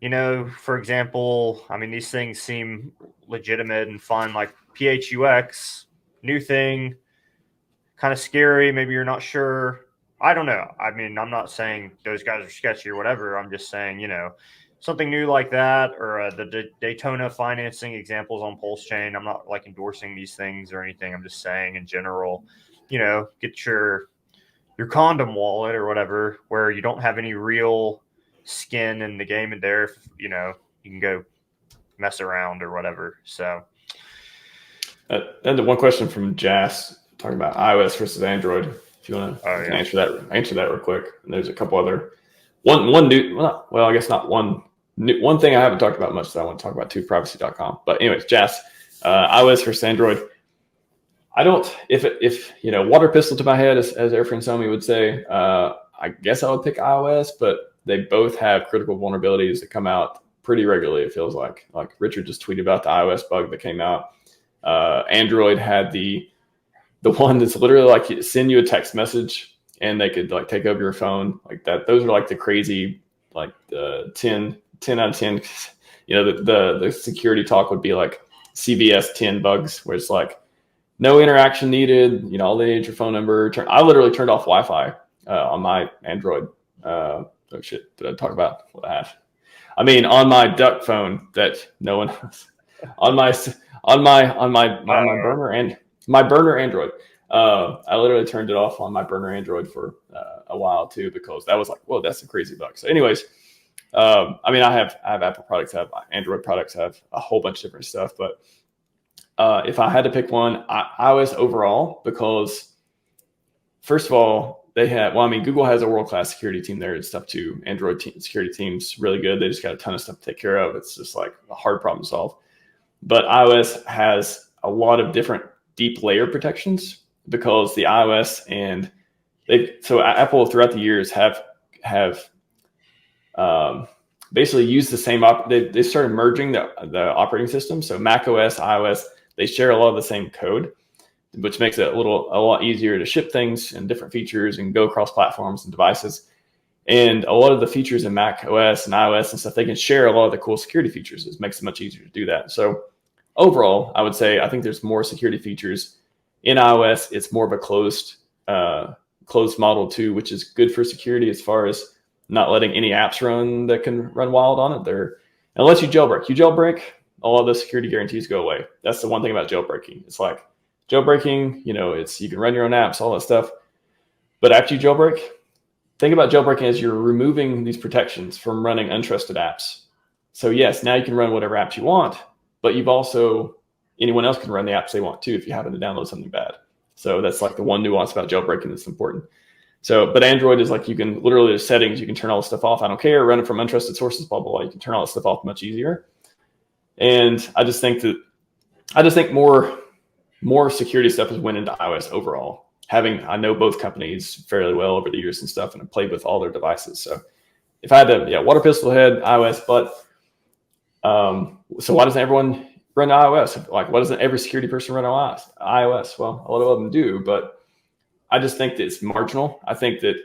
For example, I mean, these things seem legitimate and fun, like PHUX, new thing, kind of scary. Maybe you're not sure. I don't know. I mean, I'm not saying those guys are sketchy or whatever. I'm just saying, something new like that, or the Daytona financing examples on PulseChain. I'm not like endorsing these things or anything. I'm just saying in general, get your condom wallet or whatever, where you don't have any real skin in the game, and there, you can go mess around or whatever. So, and the one question from Jas talking about iOS versus Android. If you want to answer that real quick. And there's a couple other one new. Well, I guess not one. One thing I haven't talked about much that I want to talk about too, privacy.com. But anyways, Jas, iOS versus Android. I don't, if water pistol to my head, as our friend Somi would say, I guess I would pick iOS, but they both have critical vulnerabilities that come out pretty regularly, it feels like. Like Richard just tweeted about the iOS bug that came out. Android had the one that's literally like send you a text message and they could like take over your phone like that. Those are like the crazy, like the 10 out of 10. The security talk would be like CVS 10 bugs, where it's like no interaction needed. All they need is your phone number. I literally turned off Wi-Fi on my Android. Oh shit! Did I talk about what I have? I mean, on my duck phone that no one on my burner and my burner Android. I literally turned it off on my burner Android for a while too, because that was like, whoa, that's a crazy bug. So, anyways, I mean, I have Apple products, I have Android products, I have a whole bunch of different stuff. But if I had to pick one, iOS overall, because first of all, Google has a world-class security team there and stuff too. Android security team's really good. They just got a ton of stuff to take care of. It's just like a hard problem to solve. But iOS has a lot of different deep layer protections, because the iOS and Apple throughout the years have basically used the same they started merging the operating system. So Mac OS, iOS, they share a lot of the same code, which makes it a lot easier to ship things and different features and go across platforms and devices. And a lot of the features in Mac OS and iOS and stuff, they can share a lot of the cool security features. It makes it much easier to do that. So overall, I would say I think there's more security features in iOS. It's more of a closed model too, which is good for security as far as not letting any apps run that can run wild on it there. Unless you jailbreak, all of the security guarantees go away. That's the one thing about jailbreaking. It's like jailbreaking, you can run your own apps, all that stuff. But after you jailbreak, think about jailbreaking as you're removing these protections from running untrusted apps. So yes, now you can run whatever apps you want, but anyone else can run the apps they want too if you happen to download something bad. So that's like the one nuance about jailbreaking that's important. So, but Android is like, you can literally, there's settings, you can turn all this stuff off. I don't care, run it from untrusted sources, blah, blah, blah. You can turn all this stuff off much easier. And I just think more security stuff has went into iOS overall. I know both companies fairly well over the years and stuff, and I've played with all their devices. So if I had to, water pistol head, iOS, but so why doesn't everyone run iOS? Like, why doesn't every security person run iOS? Well, a lot of them do, but I just think that it's marginal. I think that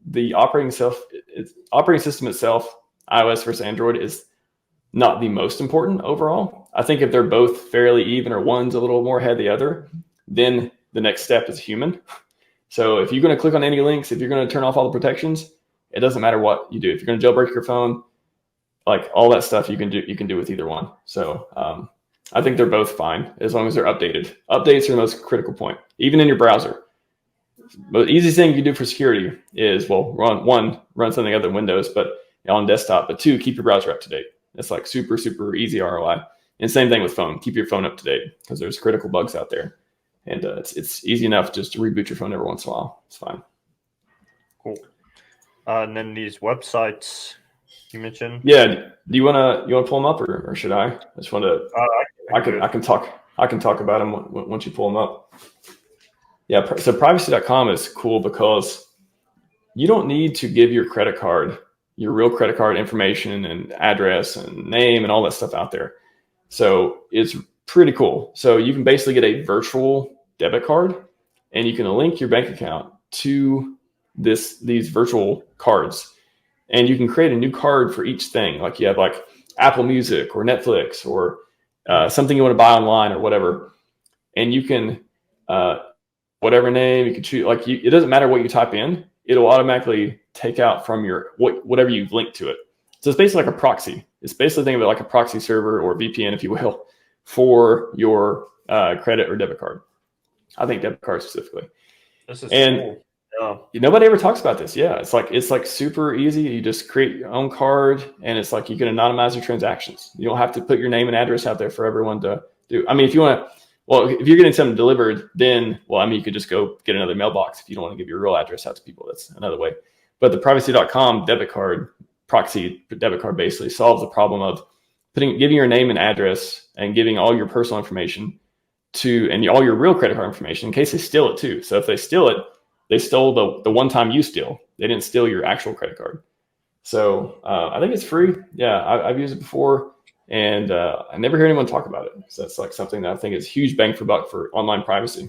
the operating system itself, iOS versus Android, is not the most important overall. I think if they're both fairly even, or one's a little more ahead of the other, then the next step is human. So if you're going to click on any links, if you're going to turn off all the protections, it doesn't matter what you do. If you're going to jailbreak your phone, like all that stuff you can do with either one. So I think they're both fine as long as they're updated. Updates are the most critical point, even in your browser. The easiest thing you can do for security is, run something other than Windows, but on desktop, but two, keep your browser up to date. It's like super, super easy ROI. And same thing with phone. Keep your phone up to date, because there's critical bugs out there. And it's easy enough just to reboot your phone every once in a while. It's fine. Cool. And then these websites you mentioned. Yeah. Do you wanna pull them up, or should I? I just want to. I can talk about them once you pull them up. Yeah. So privacy.com is cool because you don't need to give your credit card, your real credit card information and address and name and all that stuff out there. So it's pretty cool. So you can basically get a virtual debit card and you can link your bank account to these virtual cards. And you can create a new card for each thing. Like you have like Apple Music or Netflix or something you want to buy online or whatever. And you can, whatever name you can choose, it doesn't matter what you type in, it'll automatically take out from your, whatever you've linked to it. So it's basically like a proxy. It's basically think of it like a proxy server or VPN, if you will, for your credit or debit card. I think debit card specifically. This is cool. Yeah. Nobody ever talks about this. Yeah, it's like super easy. You just create your own card, and it's like you can anonymize your transactions. You don't have to put your name and address out there for everyone to do. I mean, if you want to, well, if you're getting something delivered, then, well, I mean, you could just go get another mailbox if you don't want to give your real address out to people. That's another way. But the privacy.com debit card, proxy debit card, basically solves the problem of giving your name and address and giving all your personal information and all your real credit card information in case they steal it too. So if they steal it, they stole the one time you steal. They didn't steal your actual credit card. So I think it's free. Yeah, I've used it before, and I never hear anyone talk about it. So it's like something that I think is huge bang for buck for online privacy.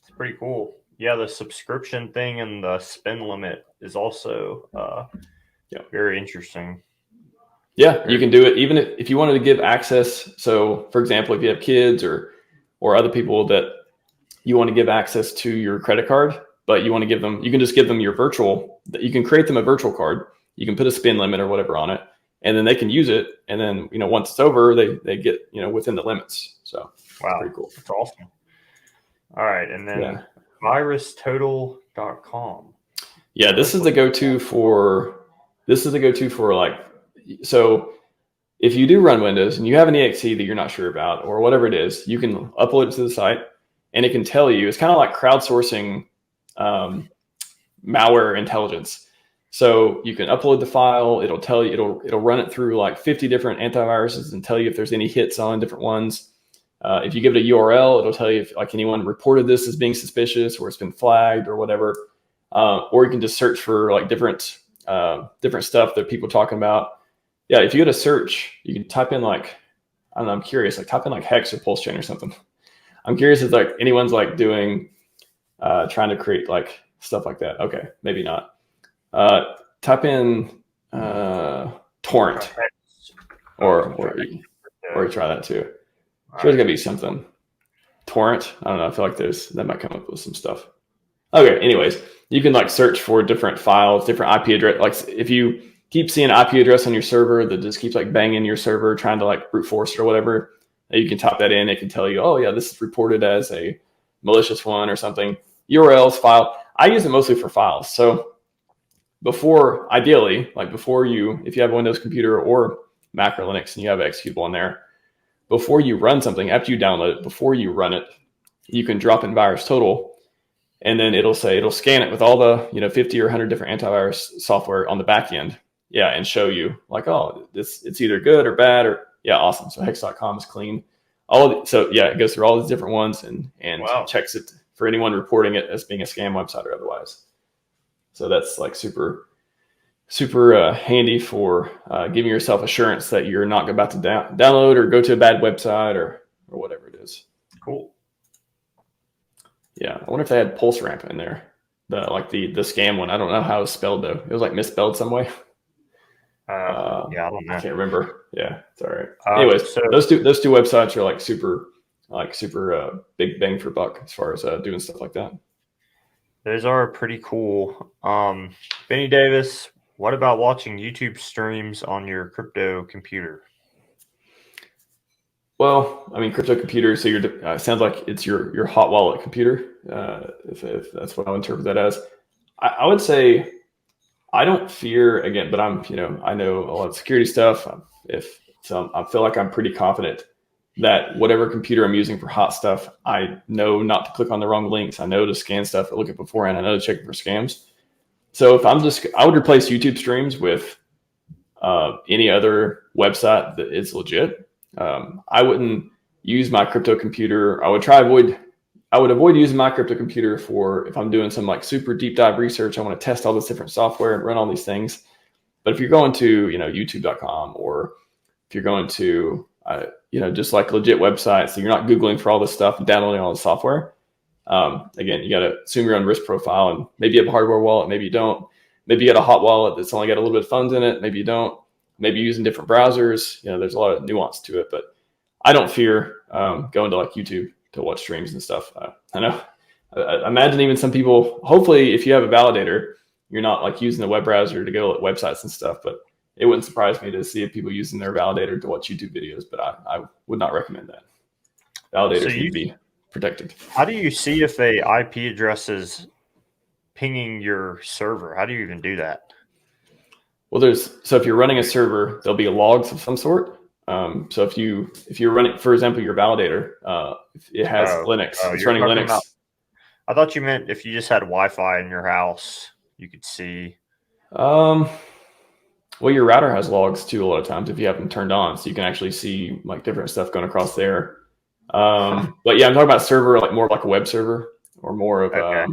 It's pretty cool. Yeah, the subscription thing and the spend limit is also very interesting. Yeah, you can do it even if you wanted to give access. So, for example, if you have kids or other people that you want to give access to your credit card, but you want to give them, you can just give them your virtual. You can create them a virtual card. You can put a spend limit or whatever on it, and then they can use it. And then once it's over, they get within the limits. So wow, pretty cool. That's awesome. All right, and then virustotal.com. Yeah, this is the go-to for like, so if you do run Windows and you have an exe that you're not sure about or whatever it is, you can upload it to the site and it can tell you. It's kind of like crowdsourcing malware intelligence. So you can upload the file. It'll tell you. It'll run it through like 50 different antiviruses and tell you if there's any hits on different ones. If you give it a URL, it'll tell you if like anyone reported this as being suspicious or it's been flagged or whatever. Or you can just search for like different stuff that people are talking about. Yeah, if you go to search, you can type in like, I don't know, I'm curious, like type in like Hex or PulseChain or something. I'm curious if like anyone's like doing, trying to create like stuff like that. Okay, maybe not. Type in torrent or try that too. Sure, there's gotta be something. Torrent. I don't know. I feel like that might come up with some stuff. Okay. Anyways, you can like search for different files, different IP address. Like if you keep seeing IP address on your server that just keeps like banging your server, trying to like brute force it or whatever, you can type that in. It can tell you, oh yeah, this is reported as a malicious one or something. URLs, file. I use it mostly for files. So ideally, if you have a Windows computer or Mac or Linux and you have an executable on there, before you run something, after you download it, before you run it, you can drop in VirusTotal, and then it'll scan it with all the 50 or 100 different antivirus software on the back end, and show you like, oh, it's either good or bad or awesome. So Hex.com is clean. It goes through all these different ones and wow, checks it for anyone reporting it as being a scam website or otherwise. So that's like super handy for giving yourself assurance that you're not about to download or go to a bad website or whatever it is. Cool. Yeah, I wonder if they had PulseRamp in there. The scam one. I don't know how it was spelled though. It was like misspelled some way. I don't know. I can't remember. Yeah, it's all right. Anyways, so those two websites are like super big bang for buck as far as doing stuff like that. Those are pretty cool. Benny Davis, what about watching YouTube streams on your crypto computer? Well, I mean, crypto computer. So sounds like it's your hot wallet computer. If that's what I would interpret that as, I would say I don't fear again, but I know a lot of security stuff. I feel like I'm pretty confident that whatever computer I'm using for hot stuff, I know not to click on the wrong links. I know to scan stuff, look at beforehand. I know to check for scams. So I would replace YouTube streams with any other website that is legit. I wouldn't use my crypto computer. I would try avoid I would avoid using my crypto computer for if I'm doing some like super deep dive research. I want to test all this different software and run all these things. But if you're going to, youtube.com, or if you're going to, just like legit websites, so you're not Googling for all this stuff and downloading all the software. Again, you got to assume your own risk profile, and maybe you have a hardware wallet, maybe you don't. Maybe you got a hot wallet that's only got a little bit of funds in it. Maybe you don't. Maybe you're using different browsers. There's a lot of nuance to it, but I don't fear going to like YouTube to watch streams and stuff. I know. I imagine even some people, hopefully if you have a validator, you're not like using the web browser to go at websites and stuff, but it wouldn't surprise me to see people using their validator to watch YouTube videos, but I would not recommend that. Validators need to be protected. How do you see if a IP address is pinging your server? How do you even do that? Well, so if you're running a server, there'll be logs of some sort. So if you're running, for example, your validator, it has Linux. It's running Linux. I thought you meant if you just had Wi-Fi in your house, you could see. Well, your router has logs too a lot of times if you have them turned on, so you can actually see like different stuff going across there. But yeah, I'm talking about server, like more like a web server, or more of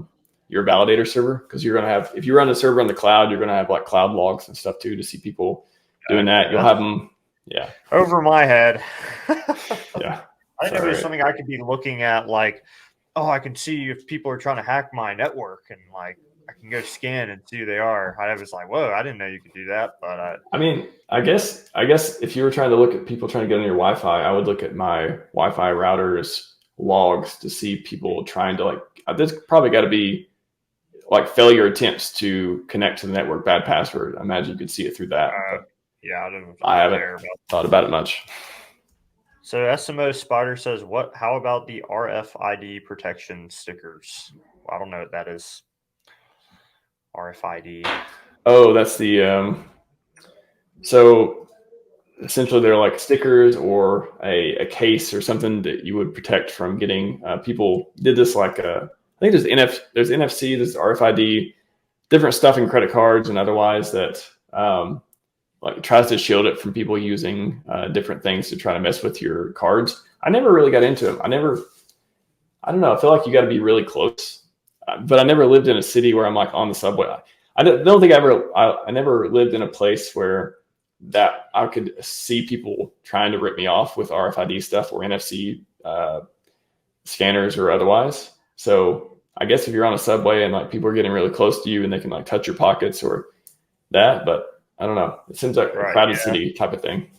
your validator server, because you're gonna have, if you run a server on the cloud, you're gonna have like cloud logs and stuff too to see people doing that. You'll have them. Yeah. Over my head. Yeah. I didn't know it was something I could be looking at, like, oh, I can see if people are trying to hack my network, and like I can go scan and see who they are. I was like, whoa, I didn't know you could do that. But I mean, I guess if you were trying to look at people trying to get on your Wi-Fi, I would look at my Wi-Fi router's logs to see people trying to like. There's probably got to be like failure attempts to connect to the network, bad password. I imagine you could see it through that. Yeah, I haven't thought about it much. So SMO Spider says, how about the RFID protection stickers? Well, I don't know what that is. RFID. Oh, that's the so essentially they're like stickers or a case or something that you would protect from getting. People did this like I think there's NFC, there's RFID, different stuff in credit cards and otherwise that like tries to shield it from people using different things to try to mess with your cards. I never really got into them. I don't know. I feel like you got to be really close. But I never lived in a city where I'm like on the subway. I don't think I never lived in a place where that I could see people trying to rip me off with RFID stuff or NFC scanners or otherwise. So I guess if you're on a subway and like people are getting really close to you and they can like touch your pockets or that, but I don't know. It seems like a crowded city type of thing.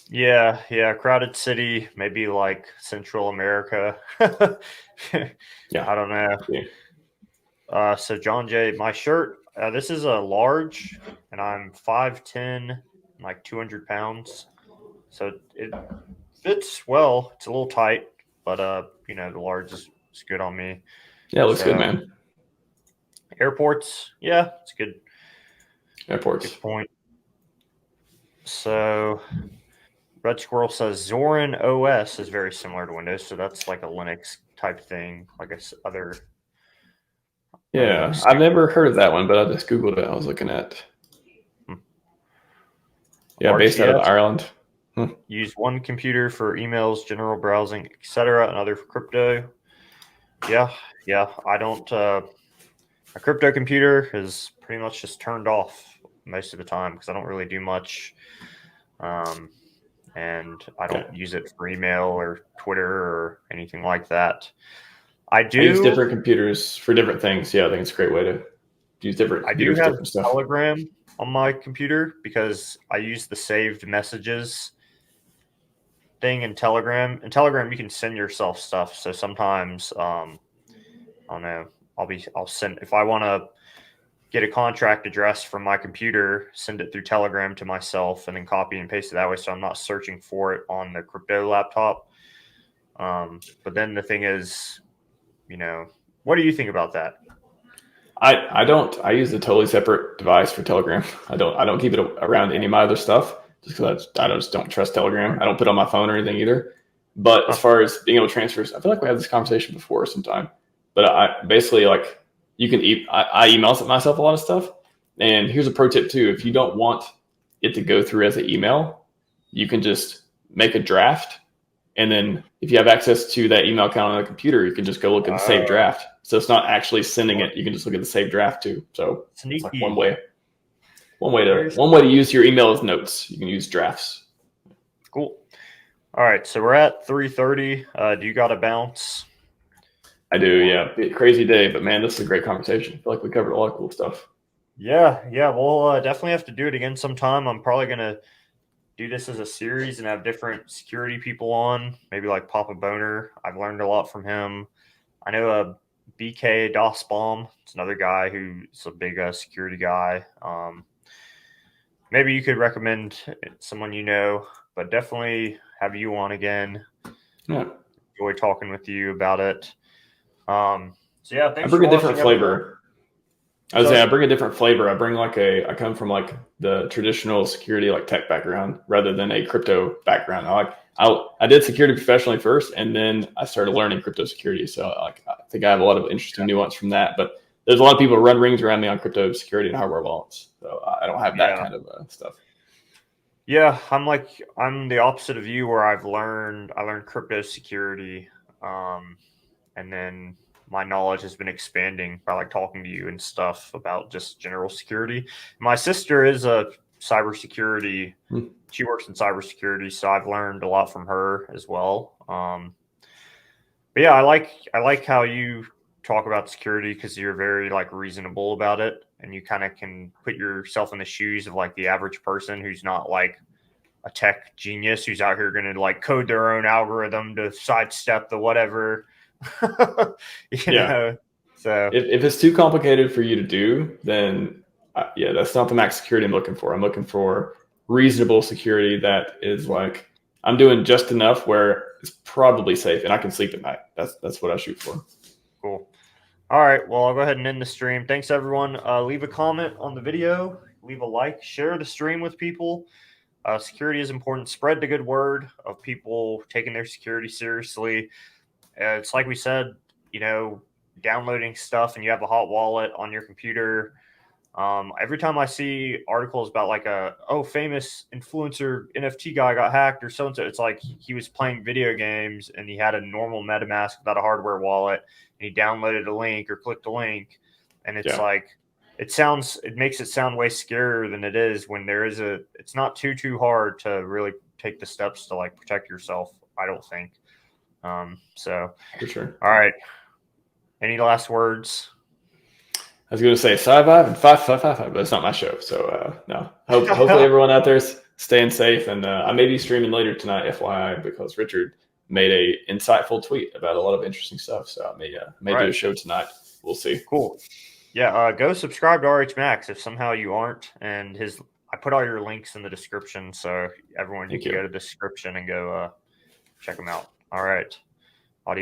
Yeah, crowded city, maybe like Central America. Yeah, I don't know. Yeah. So John J, my shirt, this is a large, and I'm 5'10", like 200 pounds. So it fits well. It's a little tight, but the large is good on me. Yeah, it looks good, man. Airports, yeah, it's good. Airports. Good point. So Red Squirrel says Zorin OS is very similar to Windows, so that's like a Linux type thing, like other. Yeah, I've never heard of that one, but I just Googled it. I was looking at. Yeah, based out of Ireland. Use one computer for emails, general browsing, etc., and other for crypto. Yeah. I don't. A crypto computer is pretty much just turned off most of the time because I don't really do much, and I don't use it for email or Twitter or anything like that. I use different computers for different things. Yeah, I think it's a great way to use different. I do have Telegram on my computer because I use the saved messages thing in Telegram. In Telegram, you can send yourself stuff. So sometimes, I don't know. I'll send, if I want to get a contract address from my computer, send it through Telegram to myself, and then copy and paste it that way. So I'm not searching for it on the crypto laptop. But then the thing is, what do you think about that? I use a totally separate device for Telegram. I don't keep it around any of my other stuff just because I just don't trust Telegram. I don't put it on my phone or anything either. But as far as being able to transfer, I feel like we had this conversation before sometime. But I basically like you can I email myself a lot of stuff. And here's a pro tip too: if you don't want it to go through as an email, you can just make a draft And then if you have access to that email account on a computer, you can just go look at the saved draft. So it's not actually sending it. You can just look at the saved draft too. So it's like one way to use your email as notes. You can use drafts. Cool. All right. So we're at 3:30. Do you got to bounce? I do. Yeah. Crazy day, but man, this is a great conversation. I feel like we covered a lot of cool stuff. Yeah. We'll definitely have to do it again sometime. I'm probably going to do this as a series and have different security people on, maybe like Papa Boner. I've learned a lot from him. I know a BK Dossbaum. It's another guy who's a big security guy. Maybe you could recommend someone you know, but definitely have you on again. Yeah. Enjoy talking with you about it. So yeah, thanks. I bring a different flavor. I bring a different flavor. I bring I come from like the traditional security, like tech background rather than a crypto background. I did security professionally first, and then I started learning crypto security. So I think I have a lot of interesting nuance from that, but there's a lot of people who run rings around me on crypto security and hardware wallets. So I don't have that kind of stuff. Yeah. I'm the opposite of you, where I learned crypto security. And then my knowledge has been expanding by like talking to you and stuff about just general security. My sister is a cybersecurity. She works in cybersecurity, so I've learned a lot from her as well. But yeah, I like how you talk about security, because you're very like reasonable about it, and you kind of can put yourself in the shoes of like the average person who's not like a tech genius who's out here going to like code their own algorithm to sidestep the whatever. you know, so if it's too complicated for you to do, then that's not the max security I'm looking for. I'm looking for reasonable security that is like I'm doing just enough where it's probably safe and I can sleep at night. That's what I shoot for. Cool. All right. Well, I'll go ahead and end the stream. Thanks, everyone. Leave a comment on the video. Leave a like. Share the stream with people. Security is important. Spread the good word of people taking their security seriously. It's like we said, downloading stuff and you have a hot wallet on your computer. Every time I see articles about like famous influencer NFT guy got hacked or so-and-so, it's like he was playing video games and he had a normal MetaMask without a hardware wallet, and he downloaded a link or clicked a link. And it's like, it makes it sound way scarier than it is when it's not too hard to really take the steps to like protect yourself, I don't think. So for sure. All right. Any last words? I was going to say Scivive and 555, but it's not my show. So no. Hopefully everyone out there is staying safe, and I may be streaming later tonight, FYI, because Richard made a insightful tweet about a lot of interesting stuff. So I may do a show tonight. We'll see. Cool. Yeah. Go subscribe to RHMax if somehow you aren't, and I put all your links in the description, so everyone can go to the description and go check them out. All right. Audio.